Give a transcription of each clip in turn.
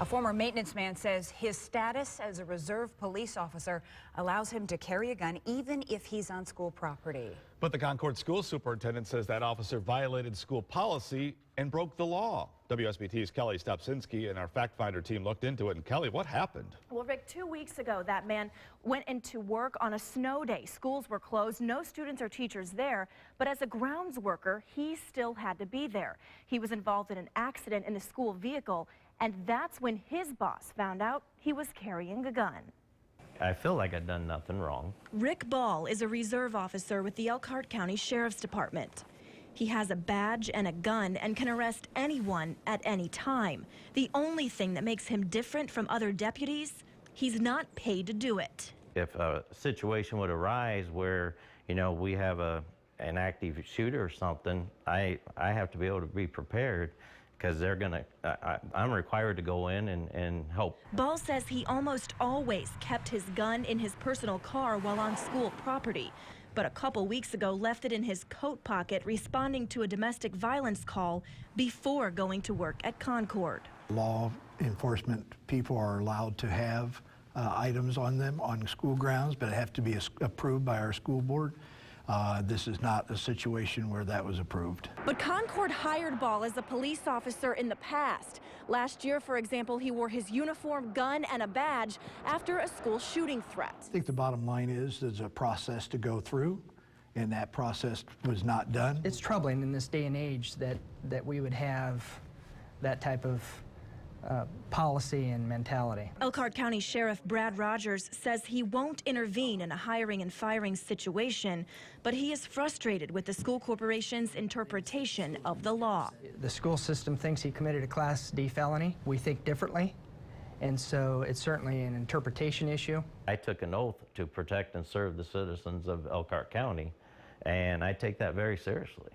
A former maintenance man says his status as a reserve police officer allows him to carry a gun even if he's on school property. But the Concord school superintendent says that officer violated school policy and broke the law. WSBT's Kelli Stopczynski and our fact finder team looked into it. And Kelli, what happened? Well, Rick, 2 weeks ago, that man went into work on a snow day. Schools were closed, no students or teachers there, but as a grounds worker, he still had to be there. He was involved in an accident in the school vehicle, and that's when his boss found out he was carrying a gun. I feel like I've done nothing wrong. Rick Ball is a reserve officer with the Elkhart County Sheriff's Department. He has a badge and a gun and can arrest anyone at any time. The only thing that makes him different from other deputies, he's not paid to do it. If a situation would arise where, we have an active shooter or something, I have to be able to be prepared, because I'm required to go in and help. Ball says he almost always kept his gun in his personal car while on school property, but a couple weeks ago left it in his coat pocket responding to a domestic violence call before going to work at Concord. Law enforcement people are allowed to have items on them on school grounds, but it have to be approved by our school board. This is not a situation where that was approved. But Concord hired Ball as a police officer in the past. Last year, for example, he wore his uniform, gun, and a badge after a school shooting threat. I think the bottom line is there's a process to go through, and that process was not done. It's troubling in this day and age that we would have that type of policy and mentality. Elkhart County Sheriff Brad Rogers says he won't intervene in a hiring and firing situation, but he is frustrated with the school corporation's interpretation of the law. The school system thinks he committed a Class D felony. We think differently, and so it's certainly an interpretation issue. I took an oath to protect and serve the citizens of Elkhart County, and I take that very seriously.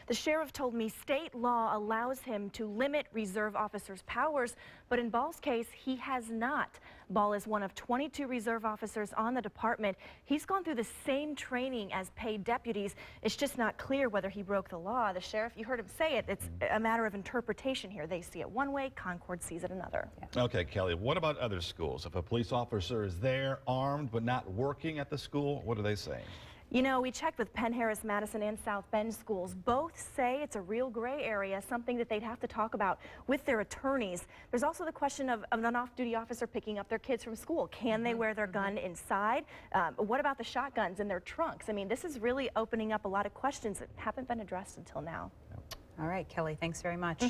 The sheriff told me state law allows him to limit reserve officers' powers, but in Ball's case, he has not. Ball is one of 22 reserve officers on the department. He's gone through the same training as paid deputies. It's just not clear whether he broke the law. The sheriff, you heard him say it, it's a matter of interpretation here. They see it one way, Concord sees it another. Yeah. Okay, Kelli, what about other schools? If a police officer is there, armed, but not working at the school, what are they saying? We checked with Penn, Harris, Madison, and South Bend schools. Both say it's a real gray area, something that they'd have to talk about with their attorneys. There's also the question of an off-duty officer picking up their kids from school. Can they wear their gun inside? What about the shotguns in their trunks? I mean, this is really opening up a lot of questions that haven't been addressed until now. All right, Kelli, thanks very much.